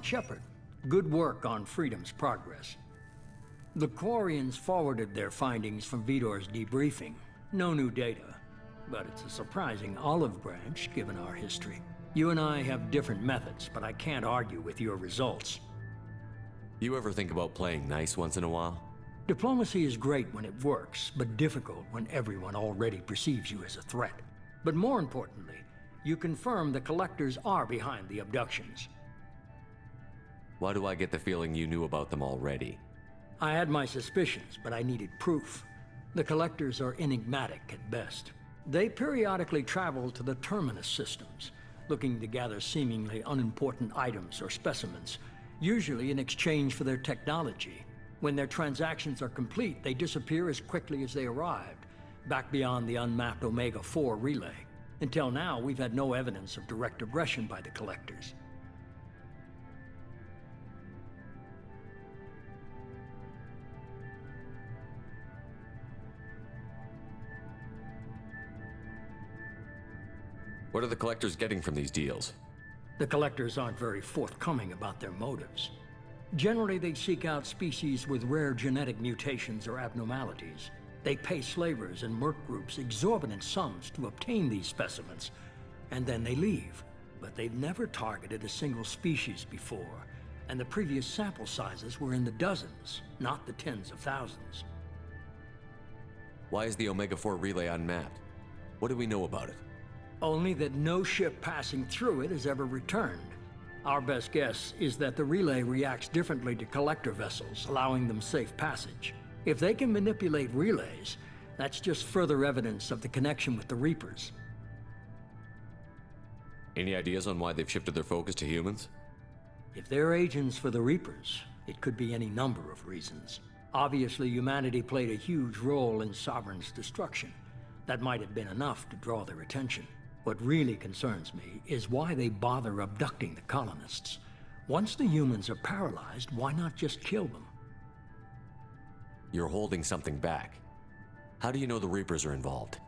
Shepard, good work on Freedom's progress. The Quarians forwarded their findings from Vidor's debriefing. No new data, but it's a surprising olive branch given our history. You and I have different methods, but I can't argue with your results. You ever think about playing nice once in a while? Diplomacy is great when it works, but difficult when everyone already perceives you as a threat. But more importantly, you confirm the Collectors are behind the abductions. Why do I get the feeling you knew about them already? I had my suspicions, but I needed proof. The Collectors are enigmatic at best. They periodically travel to the Terminus systems, looking to gather seemingly unimportant items or specimens, usually in exchange for their technology. When their transactions are complete, they disappear as quickly as they arrived, back beyond the unmapped Omega-4 relay. Until now, we've had no evidence of direct aggression by the Collectors. What are the Collectors getting from these deals? The Collectors aren't very forthcoming about their motives. Generally, they seek out species with rare genetic mutations or abnormalities. They pay slavers and merc groups exorbitant sums to obtain these specimens, and then they leave. But they've never targeted a single species before, and the previous sample sizes were in the dozens, not the tens of thousands. Why is the Omega-4 relay unmapped? What do we know about it? Only that no ship passing through it has ever returned. Our best guess is that the relay reacts differently to collector vessels, allowing them safe passage. If they can manipulate relays, that's just further evidence of the connection with the Reapers. Any ideas on why they've shifted their focus to humans? If they're agents for the Reapers, it could be any number of reasons. Obviously, humanity played a huge role in Sovereign's destruction. That might have been enough to draw their attention. What really concerns me is why they bother abducting the colonists. Once the humans are paralyzed, why not just kill them? You're holding something back. How do you know the Reapers are involved?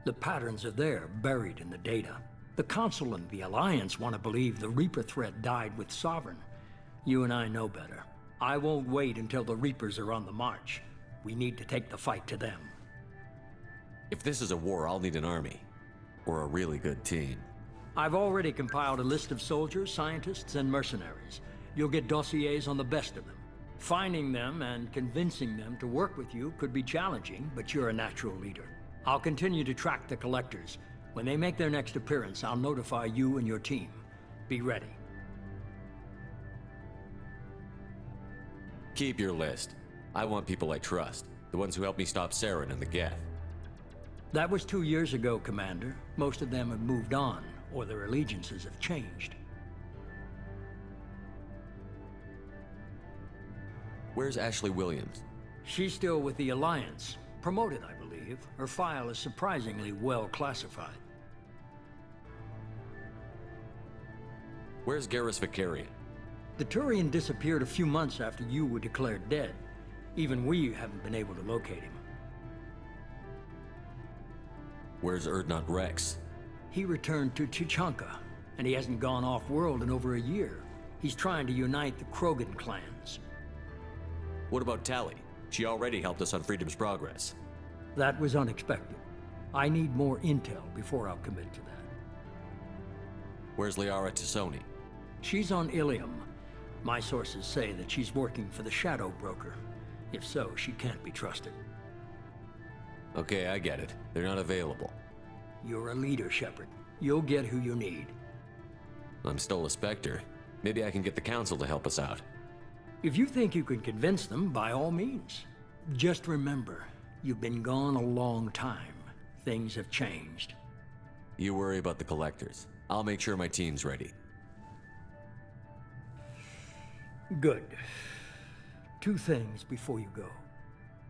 The patterns are there, buried in the data. The Council and the Alliance want to believe the Reaper threat died with Sovereign. You and I know better. I won't wait until the Reapers are on the march. We need to take the fight to them. If this is a war, I'll need an army. Or a really good team. I've already compiled a list of soldiers, scientists, and mercenaries. You'll get dossiers on the best of them. Finding them and convincing them to work with you could be challenging, but you're a natural leader. I'll continue to track the Collectors. When they make their next appearance, I'll notify you and your team. Be ready. Keep your list. I want people I trust. The ones who helped me stop Saren and the Geth. That was 2 years ago, Commander. Most of them have moved on, or their allegiances have changed. Where's Ashley Williams? She's still with the Alliance. Promoted, I believe. Her file is surprisingly well classified. Where's Garrus Vicarian? The Turian disappeared a few months after you were declared dead. Even we haven't been able to locate him. Where's Urdnot Rex? He returned to Tuchanka, and he hasn't gone off-world in over a year. He's trying to unite the Krogan clans. What about Tali? She already helped us on Freedom's progress. That was unexpected. I need more intel before I'll commit to that. Where's Liara Tassoni? She's on Ilium. My sources say that she's working for the Shadow Broker. If so, she can't be trusted. Okay, I get it. They're not available. You're a leader, Shepard. You'll get who you need. I'm still a Spectre. Maybe I can get the Council to help us out. If you think you can convince them, by all means. Just remember, you've been gone a long time. Things have changed. You worry about the Collectors. I'll make sure my team's ready. Good. 2 things before you go.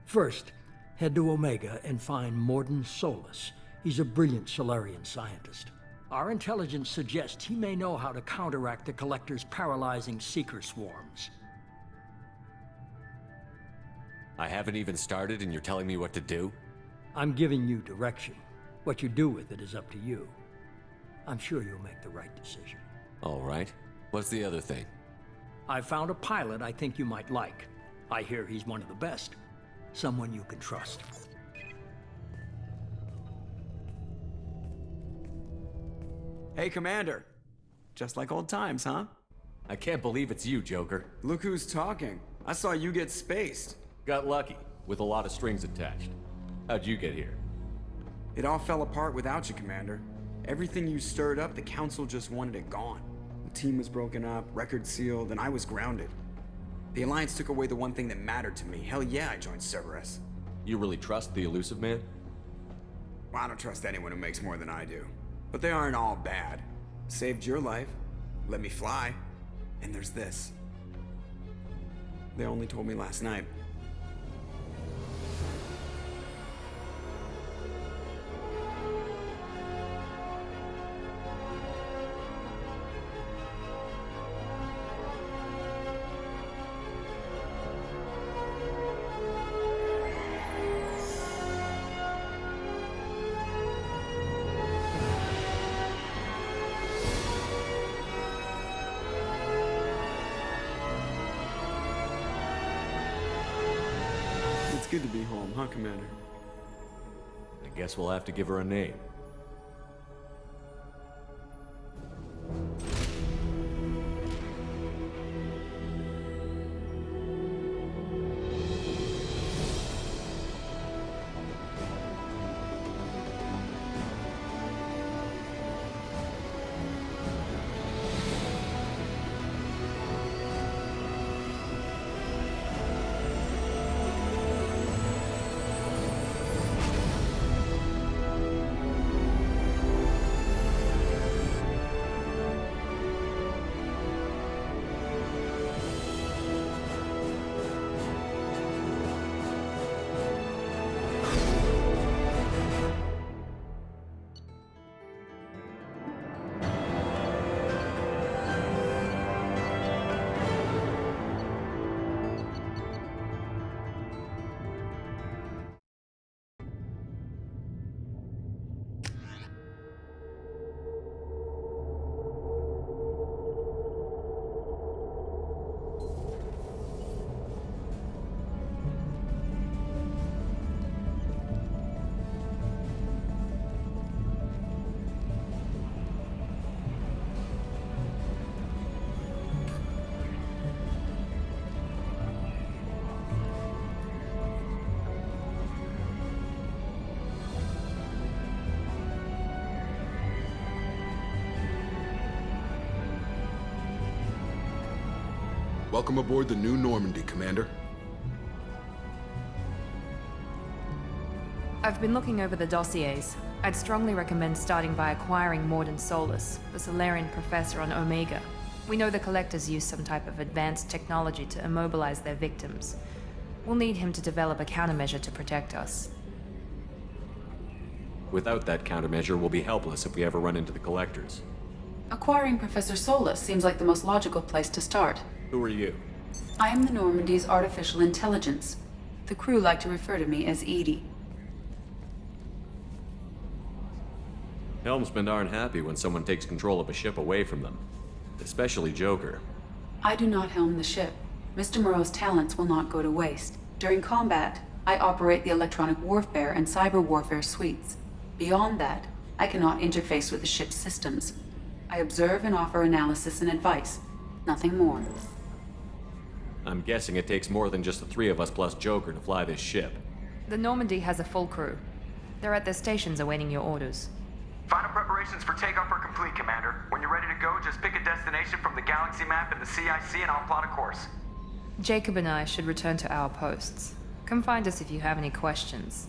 First, head to Omega and find Mordin Solus. He's a brilliant Solarian scientist. Our intelligence suggests he may know how to counteract the Collector's paralyzing Seeker swarms. I haven't even started and you're telling me what to do? I'm giving you direction. What you do with it is up to you. I'm sure you'll make the right decision. All right. What's the other thing? I found a pilot I think you might like. I hear he's one of the best. Someone you can trust. Hey, Commander. Just like old times, huh? I can't believe it's you, Joker. Look who's talking. I saw you get spaced. Got lucky, with a lot of strings attached. How'd you get here? It all fell apart without you, Commander. Everything you stirred up, the Council just wanted it gone. The team was broken up, record sealed, and I was grounded. The Alliance took away the one thing that mattered to me. Hell yeah, I joined Cerberus. You really trust the elusive man? Well, I don't trust anyone who makes more than I do. But they aren't all bad. Saved your life, let me fly, and there's this. They only told me last night. It's good to be home, huh, Commander? I guess we'll have to give her a name. Welcome aboard the new Normandy, Commander. I've been looking over the dossiers. I'd strongly recommend starting by acquiring Morden Solus, the Solarian professor on Omega. We know the Collectors use some type of advanced technology to immobilize their victims. We'll need him to develop a countermeasure to protect us. Without that countermeasure, we'll be helpless if we ever run into the Collectors. Acquiring Professor Solus seems like the most logical place to start. Who are you? I am the Normandy's artificial intelligence. The crew like to refer to me as Edie. Helmsmen aren't happy when someone takes control of a ship away from them. Especially Joker. I do not helm the ship. Mr. Moreau's talents will not go to waste. During combat, I operate the electronic warfare and cyber warfare suites. Beyond that, I cannot interface with the ship's systems. I observe and offer analysis and advice. Nothing more. I'm guessing it takes more than just the three of us plus Joker to fly this ship. The Normandy has a full crew. They're at their stations awaiting your orders. Final preparations for takeoff are complete, Commander. When you're ready to go, just pick a destination from the galaxy map in the CIC and I'll plot a course. Jacob and I should return to our posts. Come find us if you have any questions.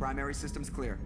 Primary systems clear.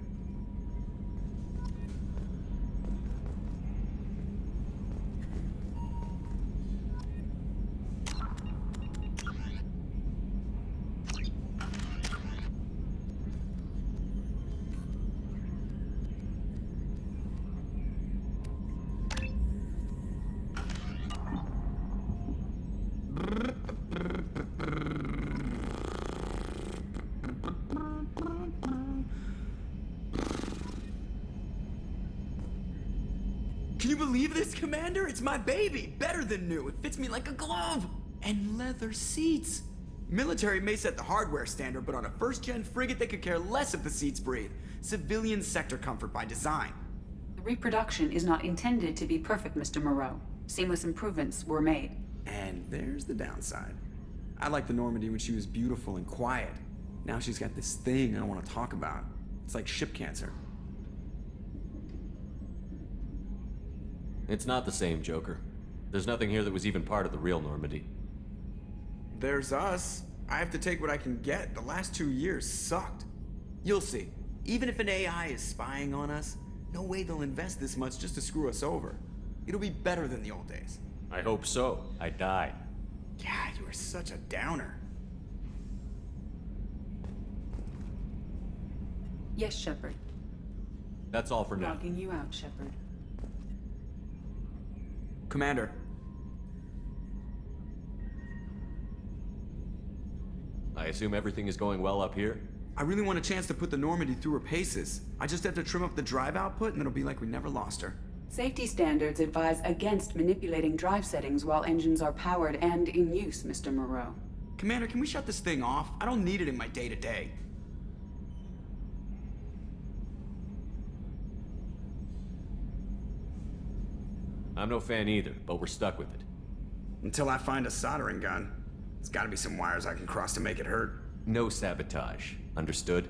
Can you believe this, Commander? It's my baby! Better than new. It fits me like a glove! And leather seats! Military may set the hardware standard, but on a first-gen frigate, they could care less if the seats breathe. Civilian sector comfort by design. The reproduction is not intended to be perfect, Mr. Moreau. Seamless improvements were made. And there's the downside. I liked the Normandy when she was beautiful and quiet. Now she's got this thing I don't want to talk about. It's like ship cancer. It's not the same, Joker. There's nothing here that was even part of the real Normandy. There's us. I have to take what I can get. The last 2 years sucked. You'll see. Even if an AI is spying on us, no way they'll invest this much just to screw us over. It'll be better than the old days. I hope so. I died. God, you are such a downer. Yes, Shepard. That's all for now. Logging you out, Shepard. Commander. I assume everything is going well up here? I really want a chance to put the Normandy through her paces. I just have to trim up the drive output and it'll be like we never lost her. Safety standards advise against manipulating drive settings while engines are powered and in use, Mr. Moreau. Commander, can we shut this thing off? I don't need it in my day-to-day. I'm no fan either, but we're stuck with it. Until I find a soldering gun. There's gotta be some wires I can cross to make it hurt. No sabotage. Understood?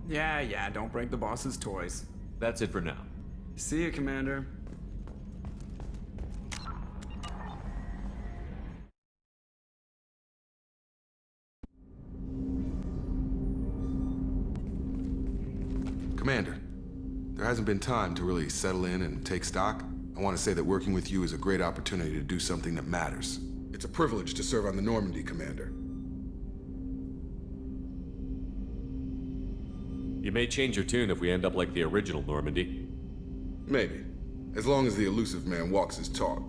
Yeah, don't break the boss's toys. That's it for now. See you, Commander. Commander, there hasn't been time to really settle in and take stock. I want to say that working with you is a great opportunity to do something that matters. It's a privilege to serve on the Normandy, Commander. You may change your tune if we end up like the original Normandy. Maybe. As long as the elusive man walks his talk,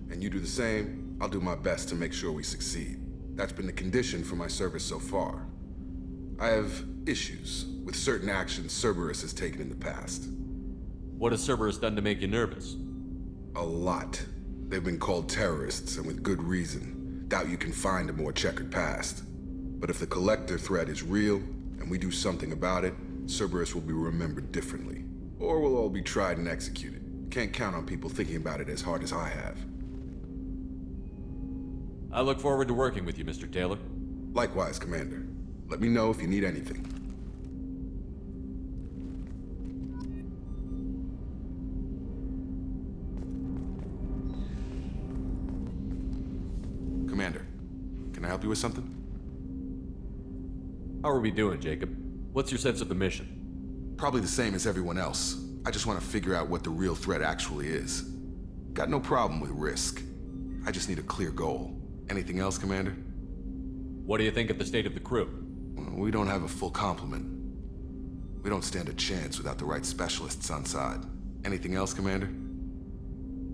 and you do the same, I'll do my best to make sure we succeed. That's been the condition for my service so far. I have issues with certain actions Cerberus has taken in the past. What has Cerberus done to make you nervous? A lot. They've been called terrorists, and with good reason. Doubt you can find a more checkered past. But if the Collector threat is real, and we do something about it, Cerberus will be remembered differently. Or we'll all be tried and executed. Can't count on people thinking about it as hard as I have. I look forward to working with you, Mr. Taylor. Likewise, Commander. Let me know if you need anything. Commander, can I help you with something? How are we doing, Jacob? What's your sense of the mission? Probably the same as everyone else. I just want to figure out what the real threat actually is. Got no problem with risk. I just need a clear goal. Anything else, Commander? What do you think of the state of the crew? We don't have a full complement. We don't stand a chance without the right specialists on side. Anything else, Commander?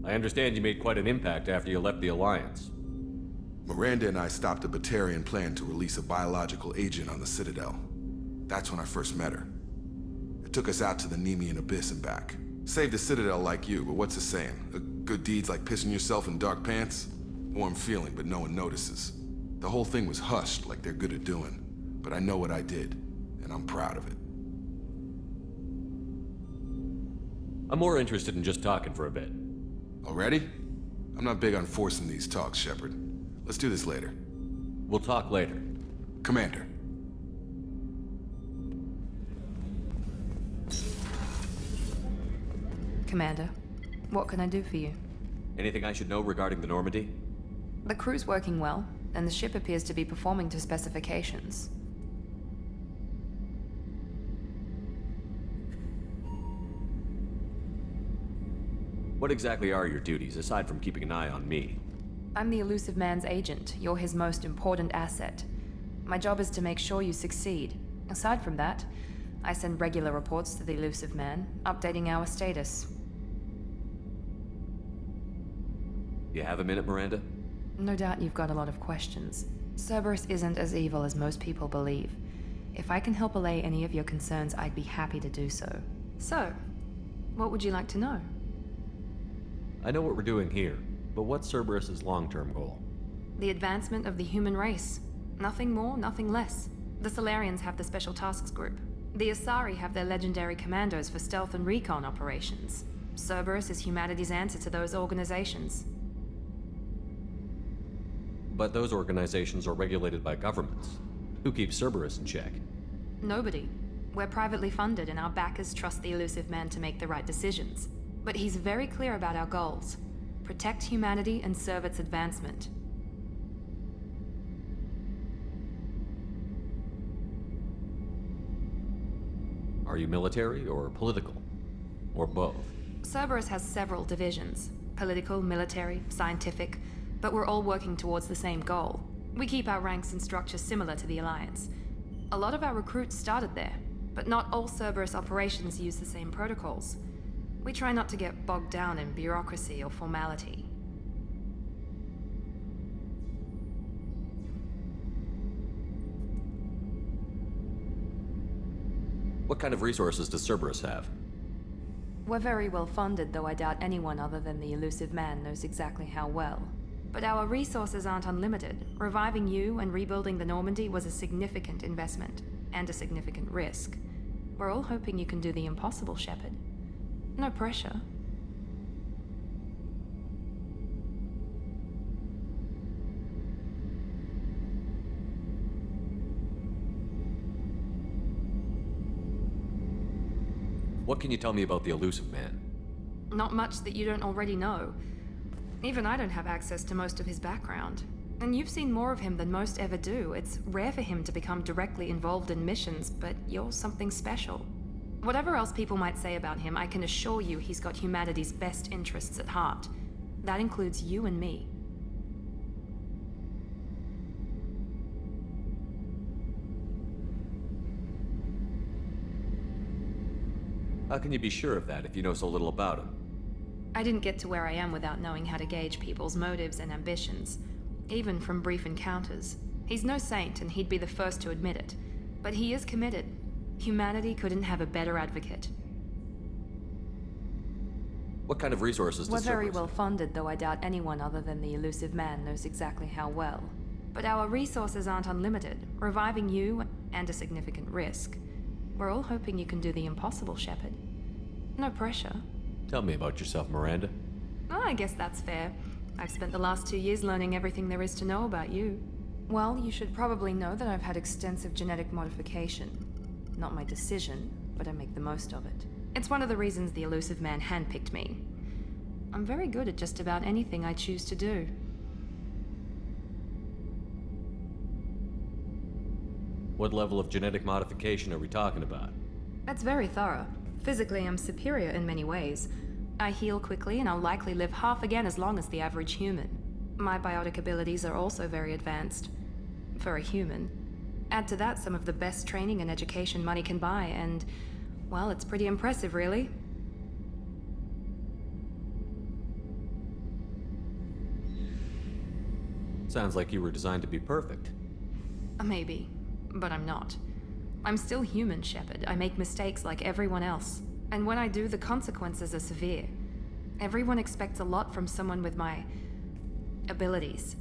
I understand you made quite an impact after you left the Alliance. Miranda and I stopped a Batarian plan to release a biological agent on the Citadel. That's when I first met her. It took us out to the Nemean Abyss and back. Saved the Citadel like you, but what's the saying? Good deeds like pissing yourself in dark pants? Warm feeling, but no one notices. The whole thing was hushed like they're good at doing. But I know what I did, and I'm proud of it. I'm more interested in just talking for a bit. Already? I'm not big on forcing these talks, Shepard. Let's do this later. We'll talk later. Commander. Commander, what can I do for you? Anything I should know regarding the Normandy? The crew's working well, and the ship appears to be performing to specifications. What exactly are your duties, aside from keeping an eye on me? I'm the Elusive Man's agent. You're his most important asset. My job is to make sure you succeed. Aside from that, I send regular reports to the Elusive Man, updating our status. You have a minute, Miranda? No doubt you've got a lot of questions. Cerberus isn't as evil as most people believe. If I can help allay any of your concerns, I'd be happy to do so. So, what would you like to know? I know what we're doing here, but what's Cerberus's long-term goal? The advancement of the human race. Nothing more, nothing less. The Solarians have the Special Tasks Group. The Asari have their legendary commandos for stealth and recon operations. Cerberus is humanity's answer to those organizations. But those organizations are regulated by governments. Who keeps Cerberus in check? Nobody. We're privately funded and our backers trust the Elusive Man to make the right decisions. But he's very clear about our goals. Protect humanity and serve its advancement. Are you military or political? Or both? Cerberus has several divisions. Political, military, scientific, but we're all working towards the same goal. We keep our ranks and structure similar to the Alliance. A lot of our recruits started there, but not all Cerberus operations use the same protocols. We try not to get bogged down in bureaucracy or formality. What kind of resources does Cerberus have? We're very well funded, though I doubt anyone other than the Elusive Man knows exactly how well. But our resources aren't unlimited. Reviving you and rebuilding the Normandy was a significant investment, and a significant risk. We're all hoping you can do the impossible, Shepard. No pressure. What can you tell me about the Elusive Man? Not much that you don't already know. Even I don't have access to most of his background. And you've seen more of him than most ever do. It's rare for him to become directly involved in missions, but you're something special. Whatever else people might say about him, I can assure you he's got humanity's best interests at heart. That includes you and me. How can you be sure of that if you know so little about him? I didn't get to where I am without knowing how to gauge people's motives and ambitions, even from brief encounters. He's no saint, and he'd be the first to admit it. But he is committed. Humanity couldn't have a better advocate. What kind of resources We're does very Cerberus well funded, though I doubt anyone other than the Elusive Man knows exactly how well. But our resources aren't unlimited. Reviving you, and a significant risk. We're all hoping you can do the impossible, Shepard. No pressure. Tell me about yourself, Miranda. Oh, I guess that's fair. I've spent the last 2 years learning everything there is to know about you. Well, you should probably know that I've had extensive genetic modification. Not my decision, but I make the most of it. It's one of the reasons the Elusive Man handpicked me. I'm very good at just about anything I choose to do. What level of genetic modification are we talking about? That's very thorough. Physically, I'm superior in many ways. I heal quickly, and I'll likely live half again as long as the average human. My biotic abilities are also very advanced. For a human. Add to that some of the best training and education money can buy, and, well, it's pretty impressive, really. Sounds like you were designed to be perfect. Maybe, but I'm not. I'm still human, Shepard. I make mistakes like everyone else. And when I do, the consequences are severe. Everyone expects a lot from someone with my abilities.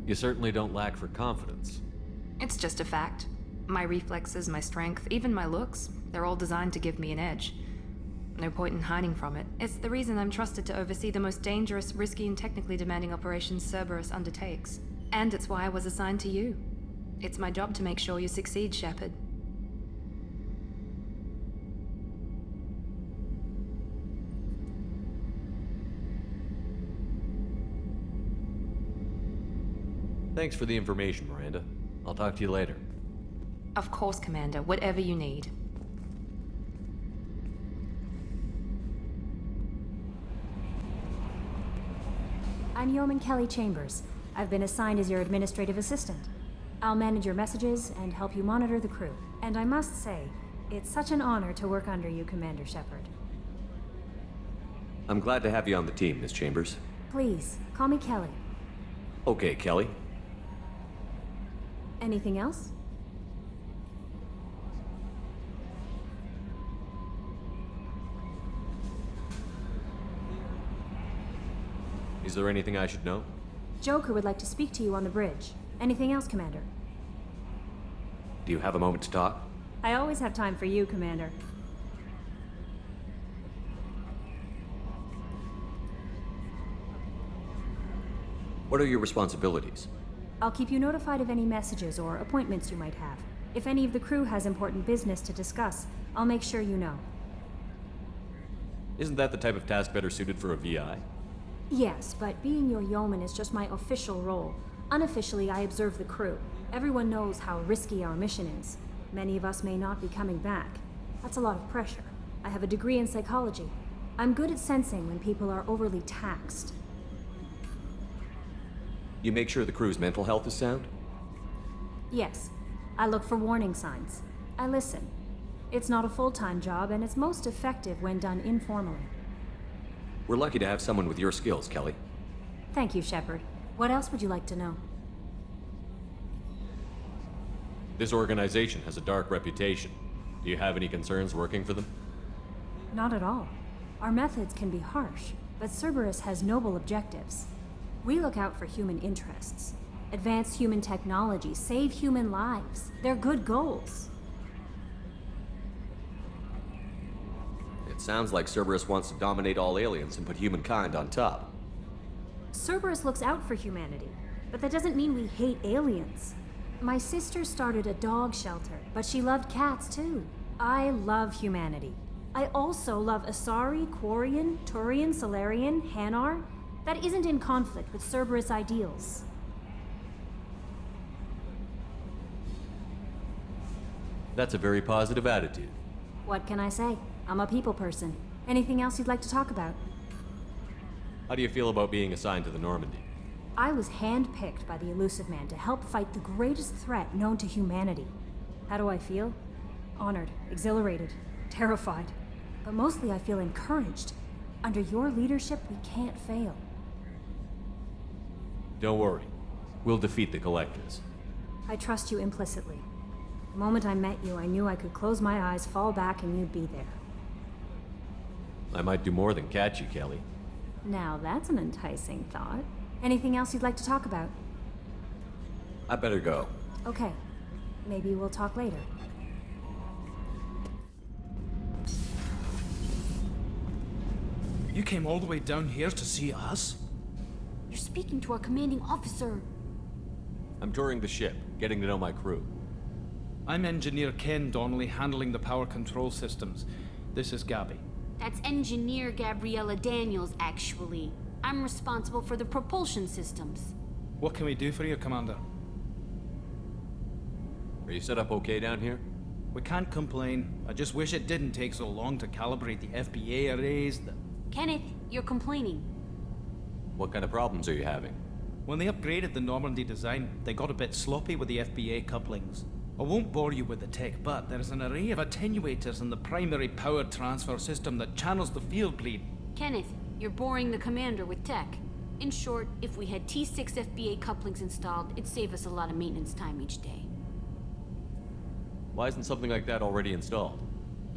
You certainly don't lack for confidence. It's just a fact. My reflexes, my strength, even my looks, they're all designed to give me an edge. No point in hiding from it. It's the reason I'm trusted to oversee the most dangerous, risky, and technically demanding operations Cerberus undertakes. And it's why I was assigned to you. It's my job to make sure you succeed, Shepard. Thanks for the information, Miranda. I'll talk to you later. Of course, Commander. Whatever you need. I'm Yeoman Kelly Chambers. I've been assigned as your administrative assistant. I'll manage your messages and help you monitor the crew. And I must say, it's such an honor to work under you, Commander Shepard. I'm glad to have you on the team, Miss Chambers. Please, call me Kelly. Okay, Kelly. Anything else? Is there anything I should know? Joker would like to speak to you on the bridge. Anything else, Commander? Do you have a moment to talk? I always have time for you, Commander. What are your responsibilities? I'll keep you notified of any messages or appointments you might have. If any of the crew has important business to discuss, I'll make sure you know. Isn't that the type of task better suited for a VI? Yes, but being your yeoman is just my official role. Unofficially, I observe the crew. Everyone knows how risky our mission is. Many of us may not be coming back. That's a lot of pressure. I have a degree in psychology. I'm good at sensing when people are overly taxed. You make sure the crew's mental health is sound? Yes. I look for warning signs. I listen. It's not a full-time job, and it's most effective when done informally. We're lucky to have someone with your skills, Kelly. Thank you, Shepard. What else would you like to know? This organization has a dark reputation. Do you have any concerns working for them? Not at all. Our methods can be harsh, but Cerberus has noble objectives. We look out for human interests. Advance human technology, save human lives. They're good goals. It sounds like Cerberus wants to dominate all aliens and put humankind on top. Cerberus looks out for humanity, but that doesn't mean we hate aliens. My sister started a dog shelter, but she loved cats too. I love humanity. I also love Asari, Quarian, Turian, Solarian, Hanar. That isn't in conflict with Cerberus ideals. That's a very positive attitude. What can I say? I'm a people person. Anything else you'd like to talk about? How do you feel about being assigned to the Normandy? I was handpicked by the Elusive Man to help fight the greatest threat known to humanity. How do I feel? Honored, exhilarated, terrified. But mostly I feel encouraged. Under your leadership, we can't fail. Don't worry. We'll defeat the Collectors. I trust you implicitly. The moment I met you, I knew I could close my eyes, fall back, and you'd be there. I might do more than catch you, Kelly. Now that's an enticing thought. Anything else you'd like to talk about? I better go. Okay. Maybe we'll talk later. You came all the way down here to see us? You're speaking to our commanding officer. I'm touring the ship, getting to know my crew. I'm Engineer Ken Donnelly, handling the power control systems. This is Gabby. That's Engineer Gabriella Daniels, actually. I'm responsible for the propulsion systems. What can we do for you, Commander? Are you set up okay down here? We can't complain. I just wish it didn't take so long to calibrate the FBA arrays. Kenneth, you're complaining. What kind of problems are you having? When they upgraded the Normandy design, they got a bit sloppy with the FBA couplings. I won't bore you with the tech, but there's an array of attenuators in the primary power transfer system that channels the field bleed. Kenneth, you're boring the commander with tech. In short, if we had T6 FBA couplings installed, it'd save us a lot of maintenance time each day. Why isn't something like that already installed?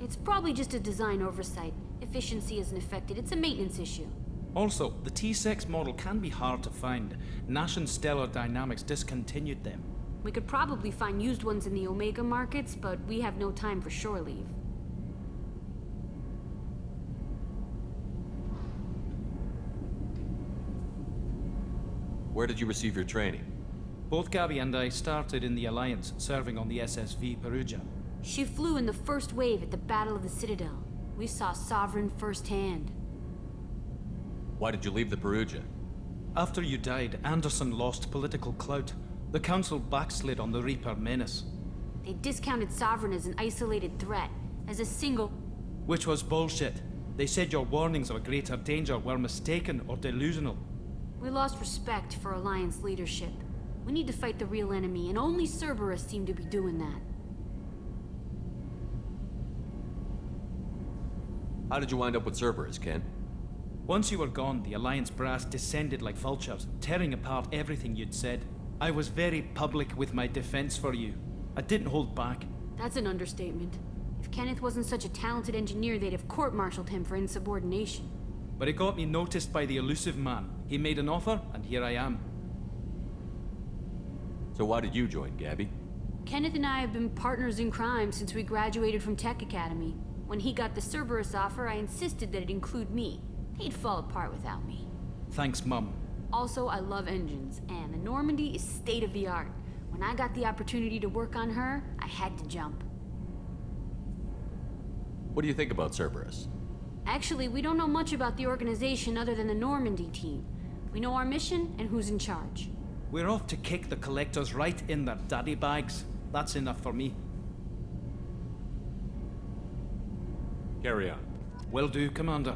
It's probably just a design oversight. Efficiency isn't affected, it's a maintenance issue. Also, the T6 model can be hard to find. Nash and Stellar Dynamics discontinued them. We could probably find used ones in the Omega markets, but we have no time for shore leave. Where did you receive your training? Both Gabby and I started in the Alliance, serving on the SSV Perugia. She flew in the first wave at the Battle of the Citadel. We saw Sovereign firsthand. Why did you leave the Perugia? After you died, Anderson lost political clout. The Council backslid on the Reaper menace. They discounted Sovereign as an isolated threat, as a single... Which was bullshit. They said your warnings of a greater danger were mistaken or delusional. We lost respect for Alliance leadership. We need to fight the real enemy, and only Cerberus seem to be doing that. How did you wind up with Cerberus, Ken? Once you were gone, the Alliance brass descended like vultures, tearing apart everything you'd said. I was very public with my defense for you. I didn't hold back. That's an understatement. If Kenneth wasn't such a talented engineer, they'd have court-martialed him for insubordination. But it got me noticed by the elusive man. He made an offer, and here I am. So why did you join, Gabby? Kenneth and I have been partners in crime since we graduated from Tech Academy. When he got the Cerberus offer, I insisted that it include me. He'd fall apart without me. Thanks, Mum. Also, I love engines, and the Normandy is state-of-the-art. When I got the opportunity to work on her, I had to jump. What do you think about Cerberus? Actually, we don't know much about the organization other than the Normandy team. We know our mission and who's in charge. We're off to kick the Collectors right in their daddy bags. That's enough for me. Carry on. Will do, Commander.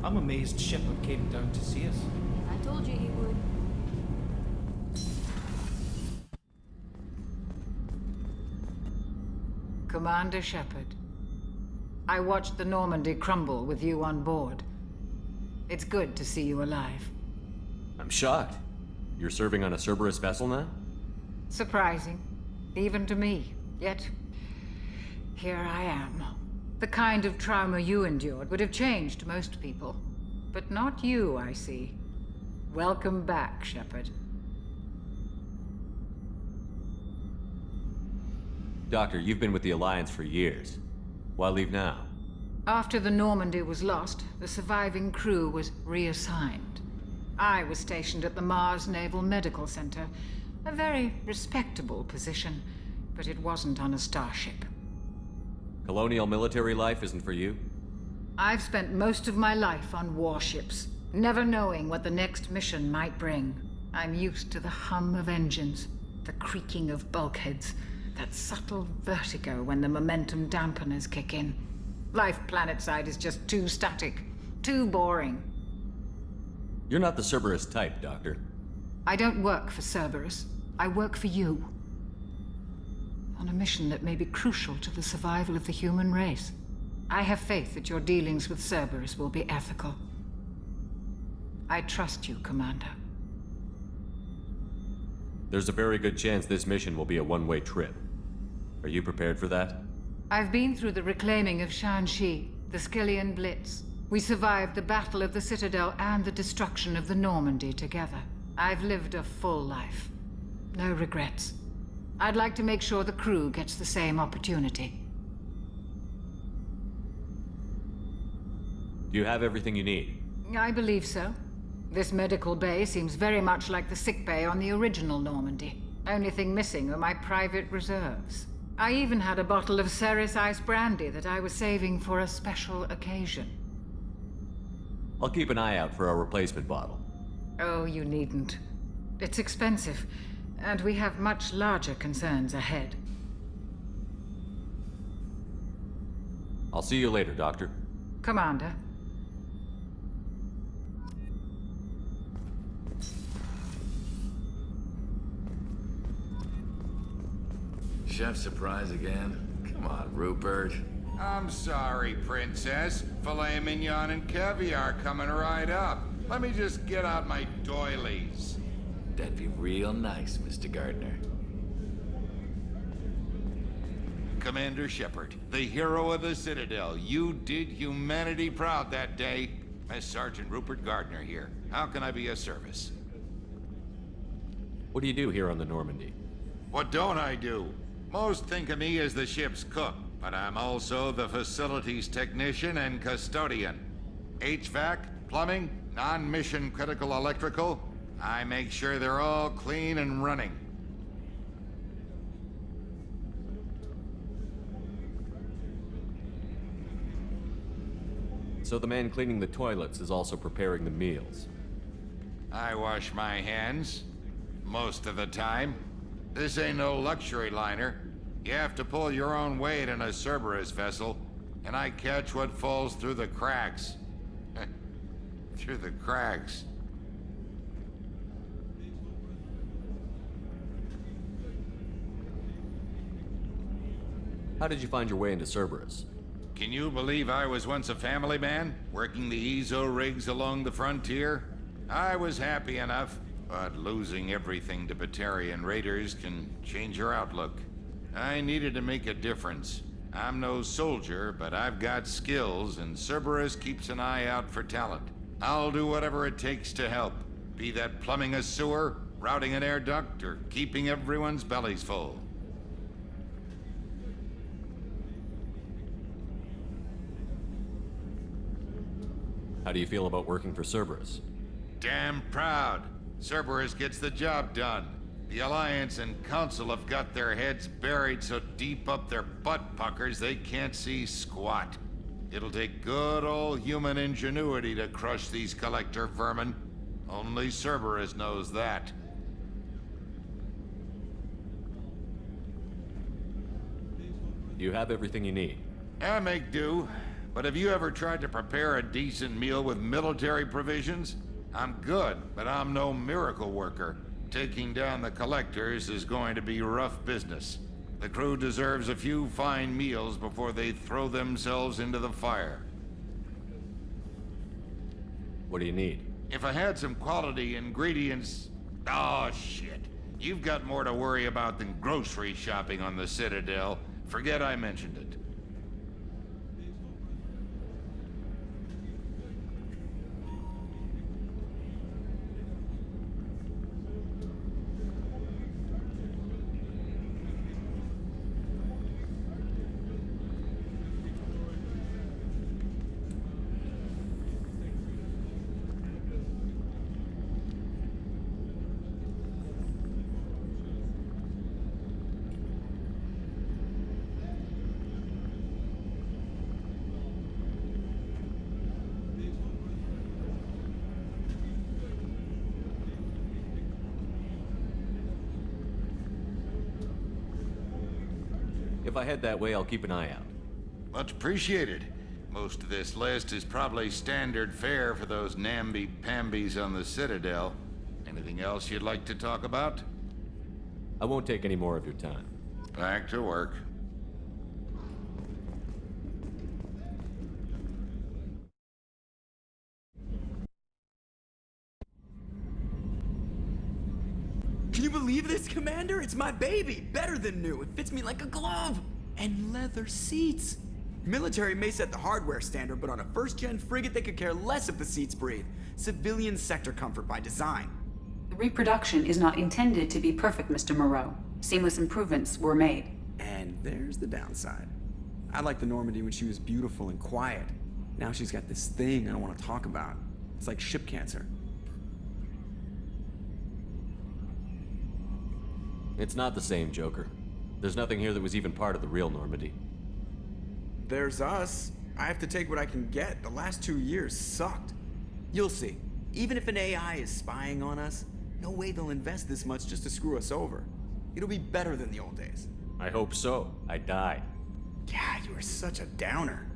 I'm amazed Shepard came down to see us. I told you he would. Commander Shepard, I watched the Normandy crumble with you on board. It's good to see you alive. I'm shocked. You're serving on a Cerberus vessel now? Surprising, even to me. Yet, here I am. The kind of trauma you endured would have changed most people. But not you, I see. Welcome back, Shepard. Doctor, you've been with the Alliance for years. Why leave now? After the Normandy was lost, the surviving crew was reassigned. I was stationed at the Mars Naval Medical Center. A very respectable position, but it wasn't on a starship. Colonial military life isn't for you? I've spent most of my life on warships, never knowing what the next mission might bring. I'm used to the hum of engines, the creaking of bulkheads, that subtle vertigo when the momentum dampeners kick in. Life planetside is just too static, too boring. You're not the Cerberus type, Doctor. I don't work for Cerberus. I work for you. On a mission that may be crucial to the survival of the human race. I have faith that your dealings with Cerberus will be ethical. I trust you, Commander. There's a very good chance this mission will be a one-way trip. Are you prepared for that? I've been through the reclaiming of Shanxi, the Skillian Blitz. We survived the Battle of the Citadel and the destruction of the Normandy together. I've lived a full life. No regrets. I'd like to make sure the crew gets the same opportunity. Do you have everything you need? I believe so. This medical bay seems very much like the sick bay on the original Normandy. Only thing missing are my private reserves. I even had a bottle of Ceres Ice brandy that I was saving for a special occasion. I'll keep an eye out for a replacement bottle. Oh, you needn't. It's expensive, and we have much larger concerns ahead. I'll see you later, Doctor. Commander. Chef surprise again? Come on, Rupert. I'm sorry, Princess. Filet mignon and caviar coming right up. Let me just get out my doilies. That'd be real nice, Mr. Gardner. Commander Shepard, the hero of the Citadel. You did humanity proud that day. As Sergeant Rupert Gardner here. How can I be of service? What do you do here on the Normandy? What don't I do? Most think of me as the ship's cook, but I'm also the facilities technician and custodian. HVAC, plumbing, non-mission critical electrical. I make sure they're all clean and running. So the man cleaning the toilets is also preparing the meals. I wash my hands. Most of the time. This ain't no luxury liner. You have to pull your own weight in a Cerberus vessel, and I catch what falls through the cracks. Through the cracks. How did you find your way into Cerberus? Can you believe I was once a family man, working the EZO rigs along the frontier? I was happy enough, but losing everything to Batarian raiders can change your outlook. I needed to make a difference. I'm no soldier, but I've got skills, and Cerberus keeps an eye out for talent. I'll do whatever it takes to help, be that plumbing a sewer, routing an air duct, or keeping everyone's bellies full. How do you feel about working for Cerberus? Damn proud. Cerberus gets the job done. The Alliance and Council have got their heads buried so deep up their butt puckers they can't see squat. It'll take good old human ingenuity to crush these collector vermin. Only Cerberus knows that. You have everything you need. I make do. But have you ever tried to prepare a decent meal with military provisions? I'm good, but I'm no miracle worker. Taking down the collectors is going to be rough business. The crew deserves a few fine meals before they throw themselves into the fire. What do you need? If I had some quality ingredients... Oh, shit. You've got more to worry about than grocery shopping on the Citadel. Forget I mentioned it. If I head that way, I'll keep an eye out. Much appreciated. Most of this list is probably standard fare for those namby-pambies on the Citadel. Anything else you'd like to talk about? I won't take any more of your time. Back to work. Can you believe this, Commander? It's my baby! Better than new. It fits me like a glove! And leather seats! Military may set the hardware standard, but on a first-gen frigate, they could care less if the seats breathe. Civilian sector comfort by design. The reproduction is not intended to be perfect, Mr. Moreau. Seamless improvements were made. And there's the downside. I liked the Normandy when she was beautiful and quiet. Now she's got this thing I don't want to talk about. It's like ship cancer. It's not the same, Joker. There's nothing here that was even part of the real Normandy. There's us. I have to take what I can get. The last 2 years sucked. You'll see. Even if an AI is spying on us, no way they'll invest this much just to screw us over. It'll be better than the old days. I hope so. I died. Yeah, you were such a downer.